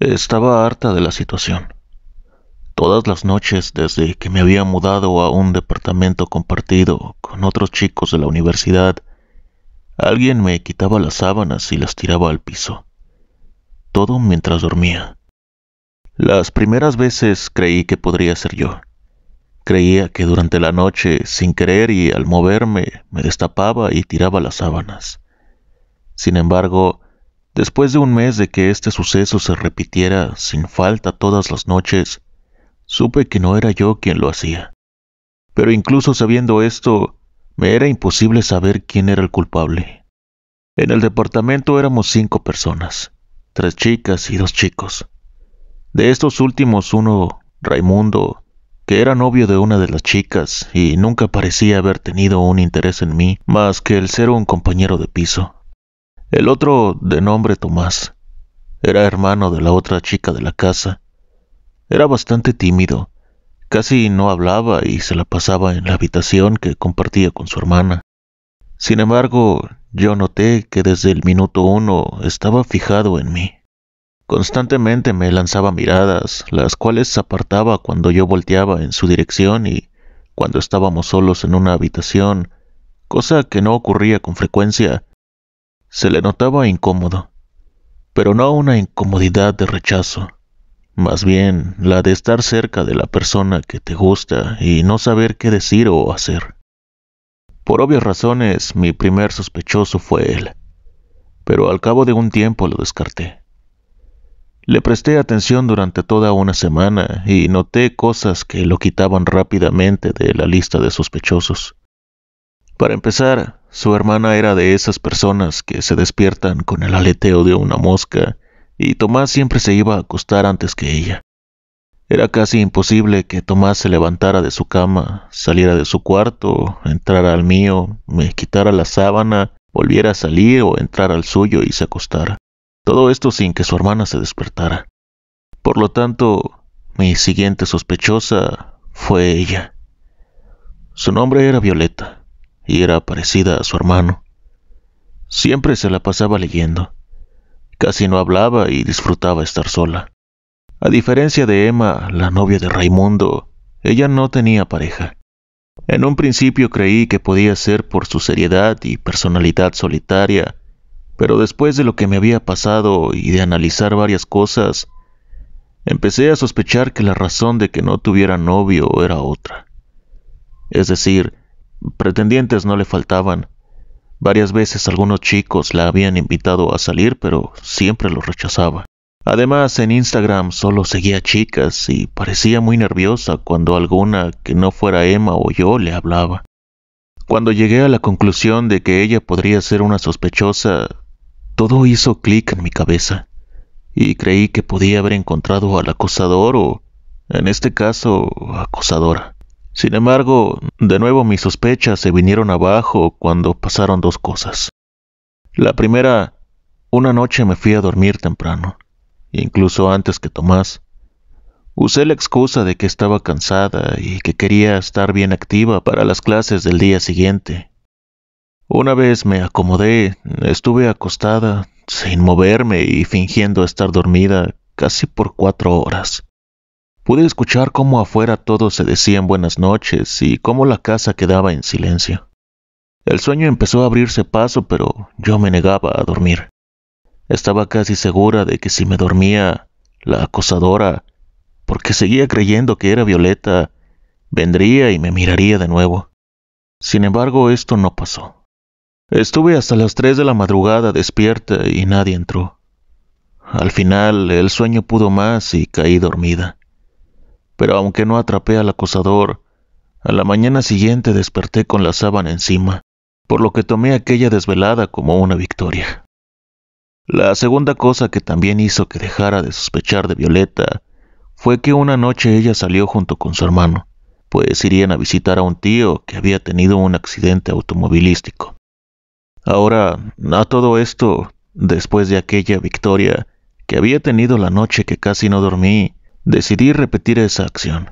Estaba harta de la situación. Todas las noches, desde que me había mudado a un departamento compartido con otros chicos de la universidad, alguien me quitaba las sábanas y las tiraba al piso. Todo mientras dormía. Las primeras veces creí que podría ser yo. Creía que durante la noche, sin querer y al moverme, me destapaba y tiraba las sábanas. Sin embargo, después de un mes de que este suceso se repitiera sin falta todas las noches, supe que no era yo quien lo hacía. Pero incluso sabiendo esto, me era imposible saber quién era el culpable. En el departamento éramos 5 personas, 3 chicas y 2 chicos. De estos últimos, uno, Raimundo, que era novio de una de las chicas y nunca parecía haber tenido un interés en mí más que el ser un compañero de piso. El otro, de nombre Tomás, era hermano de la otra chica de la casa. Era bastante tímido, casi no hablaba y se la pasaba en la habitación que compartía con su hermana. Sin embargo, yo noté que desde el minuto 1 estaba fijado en mí. Constantemente me lanzaba miradas, las cuales apartaba cuando yo volteaba en su dirección y cuando estábamos solos en una habitación, cosa que no ocurría con frecuencia, se le notaba incómodo, pero no una incomodidad de rechazo. Más bien, la de estar cerca de la persona que te gusta y no saber qué decir o hacer. Por obvias razones, mi primer sospechoso fue él, pero al cabo de un tiempo lo descarté. Le presté atención durante toda una semana y noté cosas que lo quitaban rápidamente de la lista de sospechosos. Para empezar, su hermana era de esas personas que se despiertan con el aleteo de una mosca, y Tomás siempre se iba a acostar antes que ella. Era casi imposible que Tomás se levantara de su cama, saliera de su cuarto, entrara al mío, me quitara la sábana, volviera a salir o entrara al suyo y se acostara. Todo esto sin que su hermana se despertara. Por lo tanto, mi siguiente sospechosa fue ella. Su nombre era Violeta, y era parecida a su hermano. Siempre se la pasaba leyendo. Casi no hablaba y disfrutaba estar sola. A diferencia de Emma, la novia de Raimundo, ella no tenía pareja. En un principio creí que podía ser por su seriedad y personalidad solitaria, pero después de lo que me había pasado y de analizar varias cosas, empecé a sospechar que la razón de que no tuviera novio era otra. Es decir, pretendientes no le faltaban. Varias veces algunos chicos la habían invitado a salir, pero siempre lo rechazaba. Además, en Instagram solo seguía chicas y parecía muy nerviosa cuando alguna que no fuera Emma o yo le hablaba. Cuando llegué a la conclusión de que ella podría ser una sospechosa, todo hizo clic en mi cabeza y creí que podía haber encontrado al acosador o, en este caso, acosadora. Sin embargo, de nuevo mis sospechas se vinieron abajo cuando pasaron 2 cosas. La primera, una noche me fui a dormir temprano, incluso antes que Tomás. Usé la excusa de que estaba cansada y que quería estar bien activa para las clases del día siguiente. Una vez me acomodé, estuve acostada, sin moverme y fingiendo estar dormida, casi por 4 horas. Pude escuchar cómo afuera todos se decían buenas noches y cómo la casa quedaba en silencio. El sueño empezó a abrirse paso, pero yo me negaba a dormir. Estaba casi segura de que si me dormía, la acosadora, porque seguía creyendo que era Violeta, vendría y me miraría de nuevo. Sin embargo, esto no pasó. Estuve hasta las 3 de la madrugada despierta y nadie entró. Al final, el sueño pudo más y caí dormida. Pero aunque no atrapé al acosador, a la mañana siguiente desperté con la sábana encima, por lo que tomé aquella desvelada como una victoria. La segunda cosa que también hizo que dejara de sospechar de Violeta fue que una noche ella salió junto con su hermano, pues irían a visitar a un tío que había tenido un accidente automovilístico. Ahora, a todo esto, después de aquella victoria que había tenido la noche que casi no dormí, decidí repetir esa acción,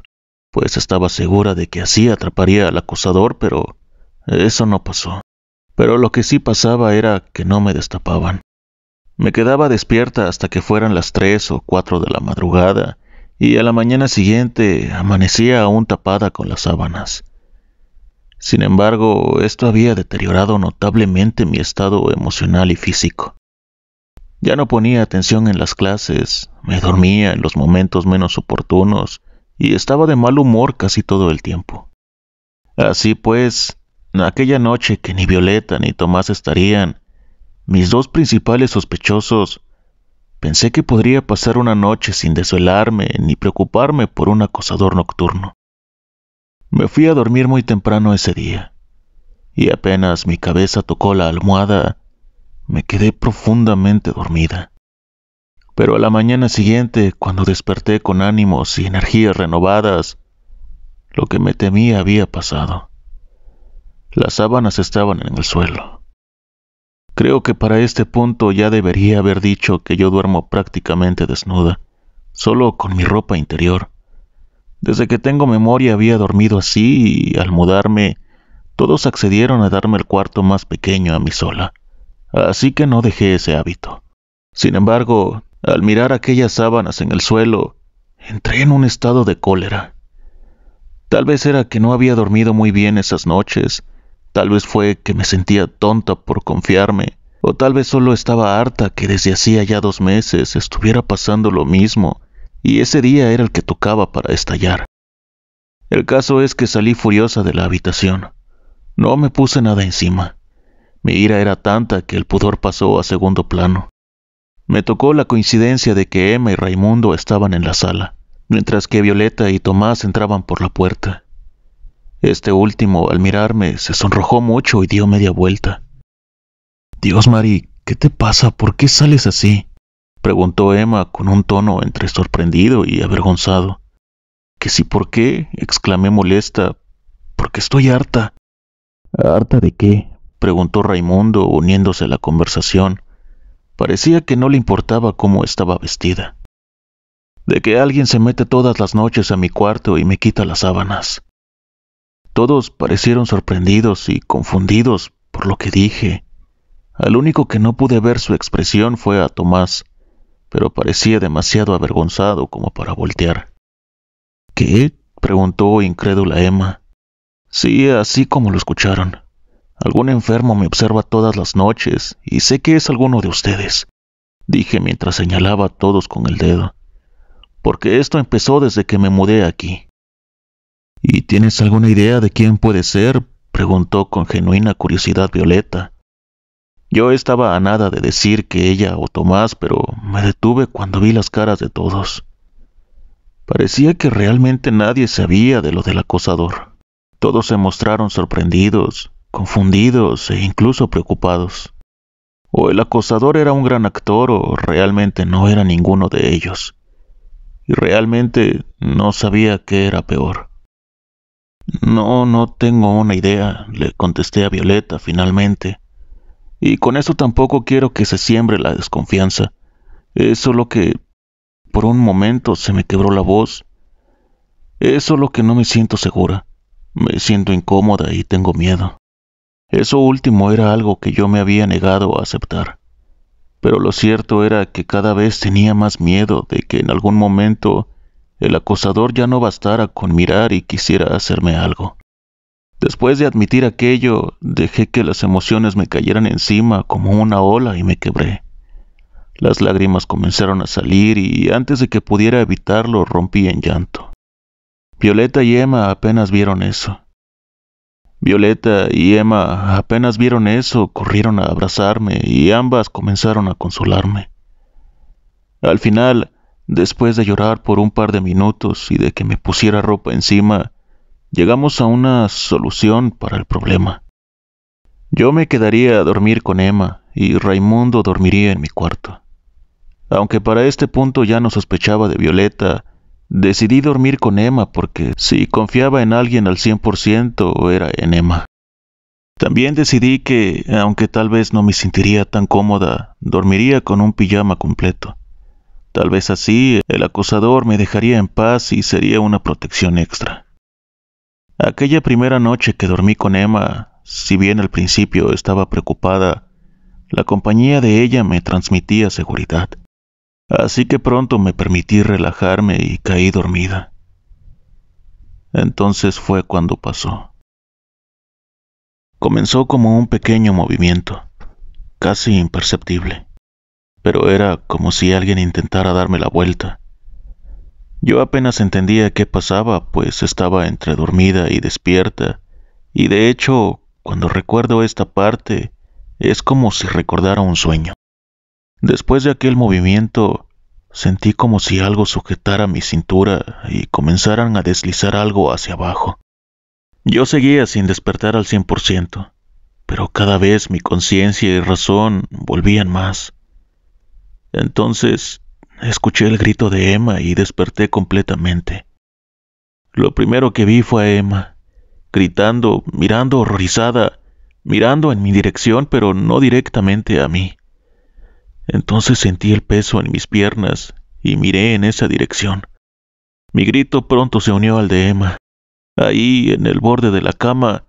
pues estaba segura de que así atraparía al acosador, pero eso no pasó. Pero lo que sí pasaba era que no me destapaban. Me quedaba despierta hasta que fueran las 3 o 4 de la madrugada, y a la mañana siguiente amanecía aún tapada con las sábanas. Sin embargo, esto había deteriorado notablemente mi estado emocional y físico. Ya no ponía atención en las clases, me dormía en los momentos menos oportunos y estaba de mal humor casi todo el tiempo. Así pues, aquella noche que ni Violeta ni Tomás estarían, mis dos principales sospechosos, pensé que podría pasar una noche sin desvelarme ni preocuparme por un acosador nocturno. Me fui a dormir muy temprano ese día, y apenas mi cabeza tocó la almohada, me quedé profundamente dormida. Pero a la mañana siguiente, cuando desperté con ánimos y energías renovadas, lo que me temía había pasado. Las sábanas estaban en el suelo. Creo que para este punto ya debería haber dicho que yo duermo prácticamente desnuda, solo con mi ropa interior. Desde que tengo memoria había dormido así y al mudarme, todos accedieron a darme el cuarto más pequeño a mí sola, así que no dejé ese hábito. Sin embargo, al mirar aquellas sábanas en el suelo, entré en un estado de cólera. Tal vez era que no había dormido muy bien esas noches, tal vez fue que me sentía tonta por confiarme, o tal vez solo estaba harta que desde hacía ya 2 meses estuviera pasando lo mismo, y ese día era el que tocaba para estallar. El caso es que salí furiosa de la habitación. No me puse nada encima. Mi ira era tanta que el pudor pasó a segundo plano. Me tocó la coincidencia de que Emma y Raimundo estaban en la sala, mientras que Violeta y Tomás entraban por la puerta. Este último, al mirarme, se sonrojó mucho y dio media vuelta. «Dios, Mari, ¿qué te pasa? ¿Por qué sales así?», preguntó Emma con un tono entre sorprendido y avergonzado. «¿Que sí por qué?», exclamé molesta. «Porque estoy harta». «¿Harta de qué?», preguntó Raimundo, uniéndose a la conversación. Parecía que no le importaba cómo estaba vestida. «De que alguien se mete todas las noches a mi cuarto y me quita las sábanas». Todos parecieron sorprendidos y confundidos por lo que dije. Al único que no pude ver su expresión fue a Tomás, pero parecía demasiado avergonzado como para voltear. «¿Qué?», preguntó incrédula Emma. «Sí, así como lo escucharon. Algún enfermo me observa todas las noches y sé que es alguno de ustedes», dije mientras señalaba a todos con el dedo. «Porque esto empezó desde que me mudé aquí». «¿Y tienes alguna idea de quién puede ser?», preguntó con genuina curiosidad Violeta. Yo estaba a nada de decir que ella o Tomás, pero me detuve cuando vi las caras de todos. Parecía que realmente nadie sabía de lo del acosador. Todos se mostraron sorprendidos, confundidos e incluso preocupados. O el acosador era un gran actor o realmente no era ninguno de ellos. Y realmente no sabía qué era peor. No tengo una idea», le contesté a Violeta finalmente. «Y con eso tampoco quiero que se siembre la desconfianza. Es solo que por un momento se me quebró la voz. Es solo que no me siento segura. Me siento incómoda y tengo miedo». Eso último era algo que yo me había negado a aceptar. Pero lo cierto era que cada vez tenía más miedo de que en algún momento el acosador ya no bastara con mirar y quisiera hacerme algo. Después de admitir aquello, dejé que las emociones me cayeran encima como una ola y me quebré. Las lágrimas comenzaron a salir y antes de que pudiera evitarlo rompí en llanto. Violeta y Emma apenas vieron eso. Corrieron a abrazarme y ambas comenzaron a consolarme. Al final, después de llorar por un par de minutos y de que me pusiera ropa encima, llegamos a una solución para el problema. Yo me quedaría a dormir con Emma y Raimundo dormiría en mi cuarto. Aunque para este punto ya no sospechaba de Violeta, decidí dormir con Emma porque si confiaba en alguien al 100% era en Emma. También decidí que, aunque tal vez no me sentiría tan cómoda, dormiría con un pijama completo. Tal vez así el acosador me dejaría en paz y sería una protección extra. Aquella primera noche que dormí con Emma, si bien al principio estaba preocupada, La compañía de ella me transmitía seguridad, así que pronto me permití relajarme y caí dormida. Entonces fue cuando pasó. Comenzó como un pequeño movimiento, casi imperceptible, pero era como si alguien intentara darme la vuelta. Yo apenas entendía qué pasaba, pues estaba entre dormida y despierta, y de hecho, cuando recuerdo esta parte, es como si recordara un sueño. Después de aquel movimiento, sentí como si algo sujetara mi cintura y comenzaran a deslizar algo hacia abajo. Yo seguía sin despertar al 100%, pero cada vez mi conciencia y razón volvían más. Entonces, escuché el grito de Emma y desperté completamente. Lo primero que vi fue a Emma, gritando, mirando horrorizada, mirando en mi dirección, pero no directamente a mí. Entonces sentí el peso en mis piernas y miré en esa dirección. Mi grito pronto se unió al de Emma. Ahí, en el borde de la cama,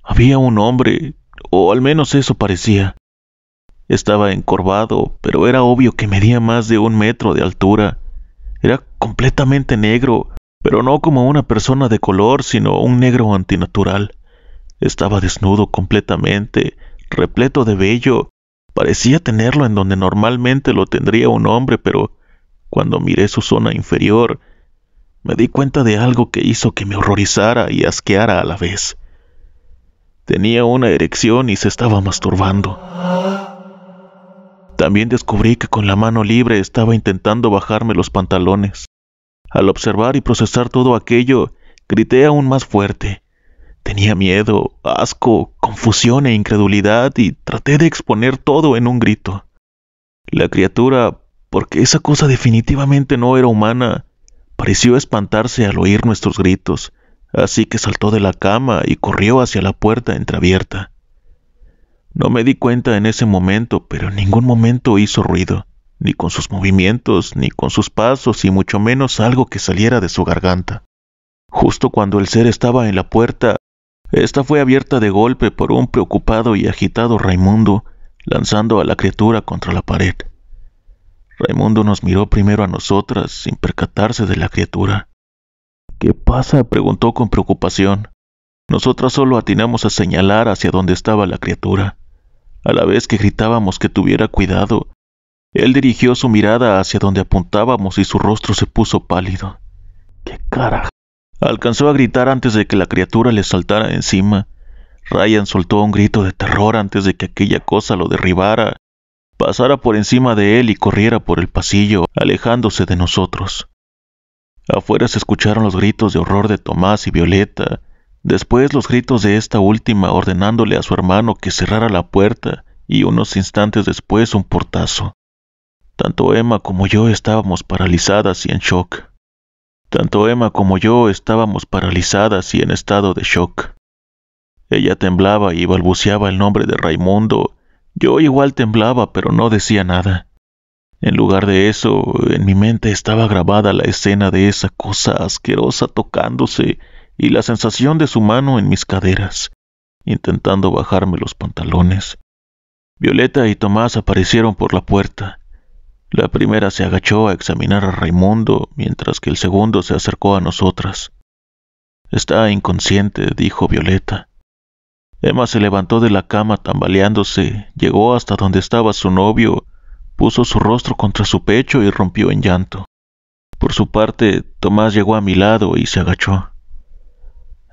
había un hombre, o al menos eso parecía. Estaba encorvado, pero era obvio que medía más de 1 metro de altura. Era completamente negro, pero no como una persona de color, sino un negro antinatural. Estaba desnudo completamente, repleto de vello. Parecía tenerlo en donde normalmente lo tendría un hombre, pero cuando miré su zona inferior, me di cuenta de algo que hizo que me horrorizara y asqueara a la vez. Tenía una erección y se estaba masturbando. También descubrí que con la mano libre estaba intentando bajarme los pantalones. Al observar y procesar todo aquello, grité aún más fuerte. Tenía miedo, asco, confusión e incredulidad y traté de exponer todo en un grito. La criatura, porque esa cosa definitivamente no era humana, pareció espantarse al oír nuestros gritos, así que saltó de la cama y corrió hacia la puerta entreabierta. No me di cuenta en ese momento, pero en ningún momento hizo ruido, ni con sus movimientos, ni con sus pasos, y mucho menos algo que saliera de su garganta. Justo cuando el ser estaba en la puerta, esta fue abierta de golpe por un preocupado y agitado Raimundo, lanzando a la criatura contra la pared. Raimundo nos miró primero a nosotras, sin percatarse de la criatura. ¿Qué pasa?, preguntó con preocupación. Nosotras solo atinamos a señalar hacia donde estaba la criatura. A la vez que gritábamos que tuviera cuidado, él dirigió su mirada hacia donde apuntábamos y su rostro se puso pálido. ¡Qué carajo! Alcanzó a gritar antes de que la criatura le saltara encima. Ryan soltó un grito de terror antes de que aquella cosa lo derribara, pasara por encima de él y corriera por el pasillo, alejándose de nosotros. Afuera se escucharon los gritos de horror de Tomás y Violeta, después los gritos de esta última ordenándole a su hermano que cerrara la puerta y unos instantes después un portazo. Tanto Emma como yo estábamos paralizadas y en shock. en estado de shock. Ella temblaba y balbuceaba el nombre de Raimundo. Yo igual temblaba, pero no decía nada. En lugar de eso, en mi mente estaba grabada la escena de esa cosa asquerosa tocándose y la sensación de su mano en mis caderas, intentando bajarme los pantalones. Violeta y Tomás aparecieron por la puerta. La primera se agachó a examinar a Raimundo, mientras que el segundo se acercó a nosotras. «Está inconsciente», dijo Violeta. Emma se levantó de la cama tambaleándose, llegó hasta donde estaba su novio, puso su rostro contra su pecho y rompió en llanto. Por su parte, Tomás llegó a mi lado y se agachó.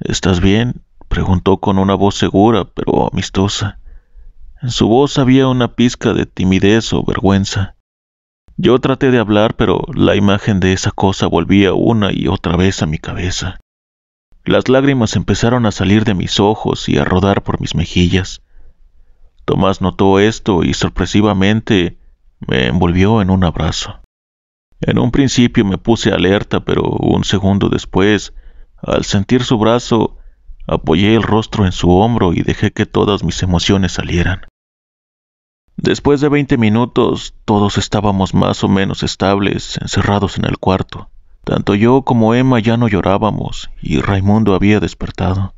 «¿Estás bien?», preguntó con una voz segura, pero amistosa. En su voz había una pizca de timidez o vergüenza. Yo traté de hablar, pero la imagen de esa cosa volvía una y otra vez a mi cabeza. Las lágrimas empezaron a salir de mis ojos y a rodar por mis mejillas. Tomás notó esto y sorpresivamente me envolvió en un abrazo. En un principio me puse alerta, pero un segundo después, al sentir su brazo, apoyé el rostro en su hombro y dejé que todas mis emociones salieran. Después de 20 minutos, todos estábamos más o menos estables, encerrados en el cuarto. Tanto yo como Emma ya no llorábamos y Raimundo había despertado.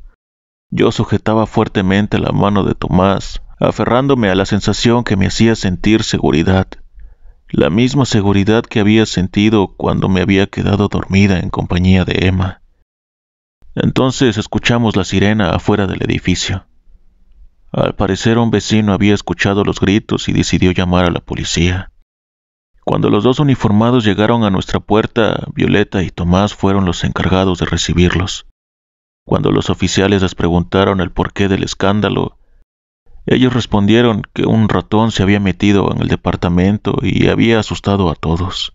Yo sujetaba fuertemente la mano de Tomás, aferrándome a la sensación que me hacía sentir seguridad, la misma seguridad que había sentido cuando me había quedado dormida en compañía de Emma. Entonces escuchamos la sirena afuera del edificio. Al parecer un vecino había escuchado los gritos y decidió llamar a la policía. Cuando los dos uniformados llegaron a nuestra puerta, Violeta y Tomás fueron los encargados de recibirlos. Cuando los oficiales les preguntaron el porqué del escándalo, ellos respondieron que un ratón se había metido en el departamento y había asustado a todos.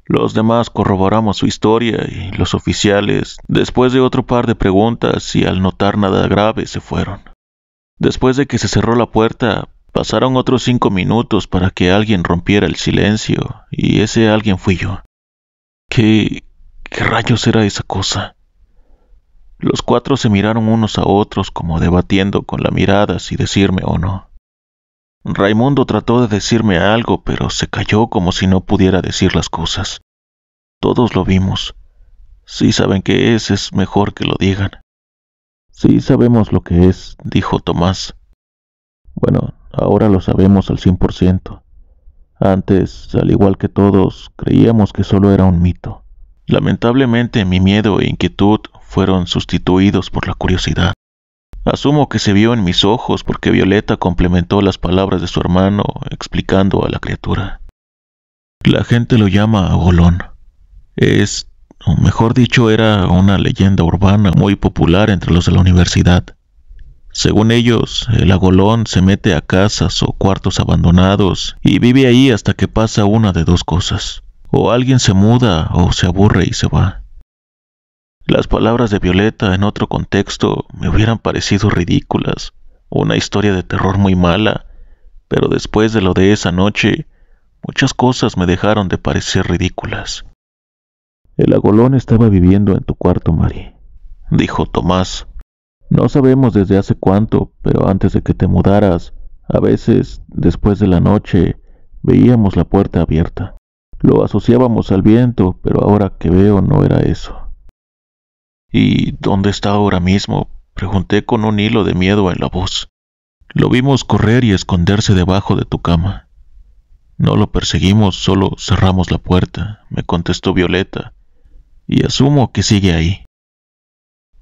Los demás corroboramos su historia y los oficiales, después de otro par de preguntas y al notar nada grave, se fueron. Después de que se cerró la puerta, pasaron otros 5 minutos para que alguien rompiera el silencio, y ese alguien fui yo. ¿Qué rayos era esa cosa? Los 4 se miraron unos a otros como debatiendo con la mirada si decirme o no. Raimundo trató de decirme algo, pero se calló como si no pudiera decir las cosas. Todos lo vimos. Si saben qué es mejor que lo digan. Sí sabemos lo que es, dijo Tomás. Bueno, ahora lo sabemos al 100%. Antes, al igual que todos, creíamos que solo era un mito. Lamentablemente, mi miedo e inquietud fueron sustituidos por la curiosidad. Asumo que se vio en mis ojos porque Violeta complementó las palabras de su hermano explicando a la criatura. La gente lo llama agolón. O mejor dicho, era una leyenda urbana muy popular entre los de la universidad. Según ellos, el agolón se mete a casas o cuartos abandonados y vive ahí hasta que pasa una de dos cosas. O alguien se muda o se aburre y se va. Las palabras de Violeta en otro contexto me hubieran parecido ridículas, una historia de terror muy mala, pero después de lo de esa noche, muchas cosas me dejaron de parecer ridículas. El agolón estaba viviendo en tu cuarto, Mari, dijo Tomás. No sabemos desde hace cuánto, pero antes de que te mudaras, a veces, después de la noche, veíamos la puerta abierta. Lo asociábamos al viento, pero ahora que veo no era eso. ¿Y dónde está ahora mismo?, pregunté con un hilo de miedo en la voz. Lo vimos correr y esconderse debajo de tu cama. No lo perseguimos, solo cerramos la puerta, me contestó Violeta, y asumo que sigue ahí.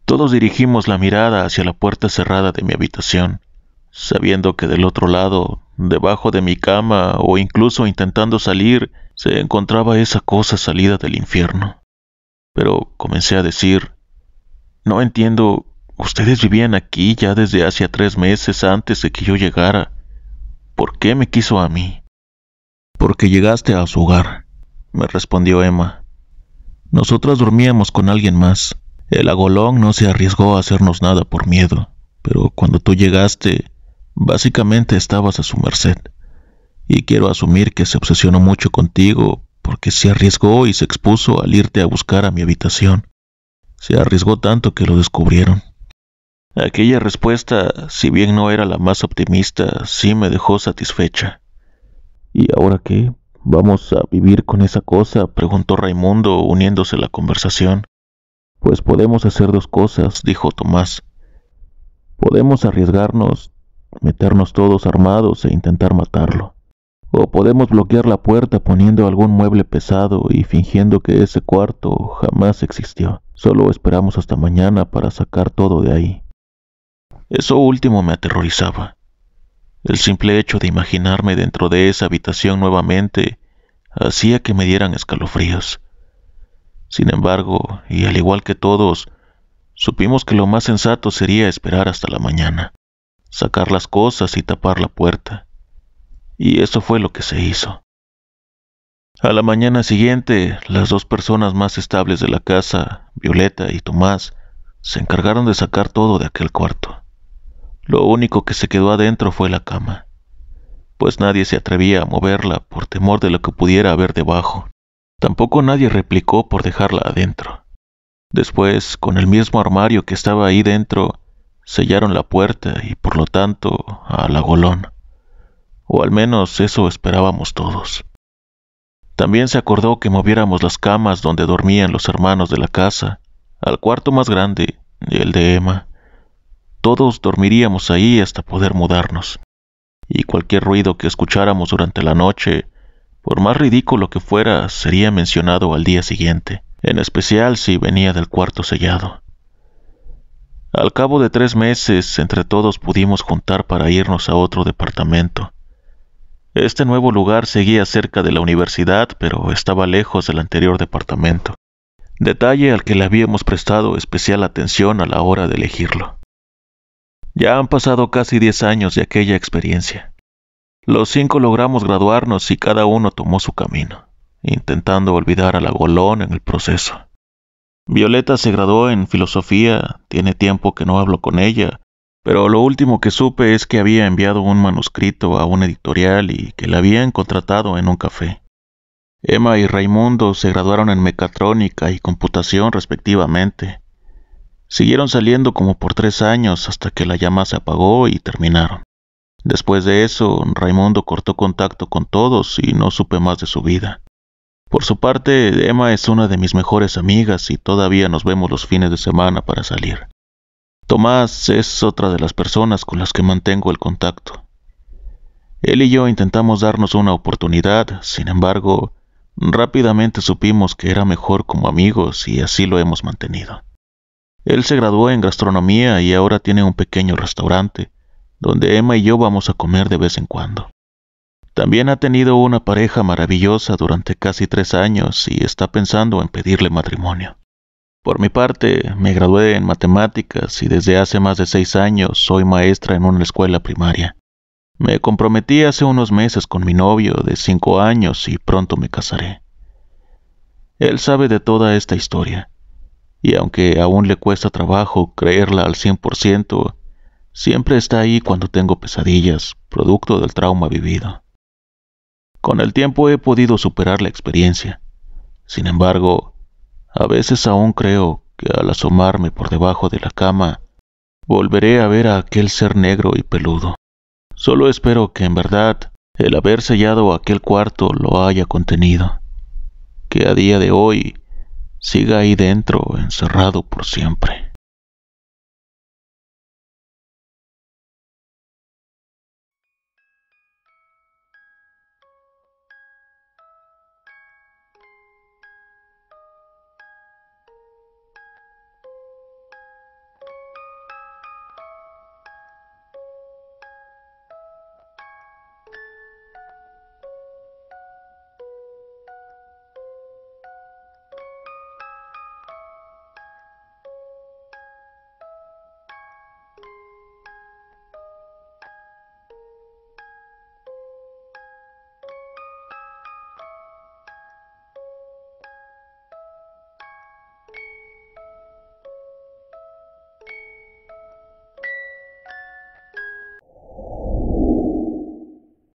Todos dirigimos la mirada hacia la puerta cerrada de mi habitación, sabiendo que del otro lado, debajo de mi cama o incluso intentando salir, se encontraba esa cosa salida del infierno. Pero comencé a decir, no entiendo, ustedes vivían aquí ya desde hacía 3 meses antes de que yo llegara. ¿Por qué me quiso a mí? Porque llegaste a su hogar, me respondió Emma. Nosotras dormíamos con alguien más. El agolón no se arriesgó a hacernos nada por miedo, pero cuando tú llegaste, básicamente estabas a su merced. Y quiero asumir que se obsesionó mucho contigo, porque se arriesgó y se expuso al irte a buscar a mi habitación. Se arriesgó tanto que lo descubrieron. Aquella respuesta, si bien no era la más optimista, sí me dejó satisfecha. ¿Y ahora qué? ¿Vamos a vivir con esa cosa?, preguntó Raimundo, uniéndose a la conversación. Pues podemos hacer 2 cosas, dijo Tomás. Podemos arriesgarnos, meternos todos armados e intentar matarlo. O podemos bloquear la puerta poniendo algún mueble pesado y fingiendo que ese cuarto jamás existió. Solo esperamos hasta mañana para sacar todo de ahí. Eso último me aterrorizaba. El simple hecho de imaginarme dentro de esa habitación nuevamente hacía que me dieran escalofríos. Sin embargo, y al igual que todos, supimos que lo más sensato sería esperar hasta la mañana, sacar las cosas y tapar la puerta. Y eso fue lo que se hizo. A la mañana siguiente, las 2 personas más estables de la casa, Violeta y Tomás, se encargaron de sacar todo de aquel cuarto. Lo único que se quedó adentro fue la cama, pues nadie se atrevía a moverla por temor de lo que pudiera haber debajo. Tampoco nadie replicó por dejarla adentro. Después, con el mismo armario que estaba ahí dentro, sellaron la puerta y por lo tanto al agolón. O al menos eso esperábamos todos. También se acordó que moviéramos las camas donde dormían los hermanos de la casa, al cuarto más grande, el de Emma, todos dormiríamos ahí hasta poder mudarnos. Y cualquier ruido que escucháramos durante la noche, por más ridículo que fuera, sería mencionado al día siguiente, en especial si venía del cuarto sellado. Al cabo de 3 meses, entre todos pudimos juntar para irnos a otro departamento. Este nuevo lugar seguía cerca de la universidad, pero estaba lejos del anterior departamento, detalle al que le habíamos prestado especial atención a la hora de elegirlo. Ya han pasado casi 10 años de aquella experiencia. Los 5 logramos graduarnos y cada uno tomó su camino, intentando olvidar a la golón en el proceso. Violeta se graduó en filosofía, tiene tiempo que no hablo con ella, pero lo último que supe es que había enviado un manuscrito a una editorial y que la habían contratado en un café. Emma y Raimundo se graduaron en mecatrónica y computación respectivamente. Siguieron saliendo como por 3 años hasta que la llama se apagó y terminaron. Después de eso, Raimundo cortó contacto con todos y no supe más de su vida. Por su parte, Emma es una de mis mejores amigas y todavía nos vemos los fines de semana para salir. Tomás es otra de las personas con las que mantengo el contacto. Él y yo intentamos darnos una oportunidad, sin embargo, rápidamente supimos que era mejor como amigos y así lo hemos mantenido. Él se graduó en gastronomía y ahora tiene un pequeño restaurante, donde Emma y yo vamos a comer de vez en cuando. También ha tenido una pareja maravillosa durante casi 3 años y está pensando en pedirle matrimonio. Por mi parte, me gradué en matemáticas y desde hace más de 6 años soy maestra en una escuela primaria. Me comprometí hace unos meses con mi novio de 5 años y pronto me casaré. Él sabe de toda esta historia, y aunque aún le cuesta trabajo creerla al 100%, siempre está ahí cuando tengo pesadillas, producto del trauma vivido. Con el tiempo he podido superar la experiencia. Sin embargo, a veces aún creo que al asomarme por debajo de la cama, volveré a ver a aquel ser negro y peludo. Solo espero que en verdad el haber sellado aquel cuarto lo haya contenido, que a día de hoy siga ahí dentro encerrado por siempre.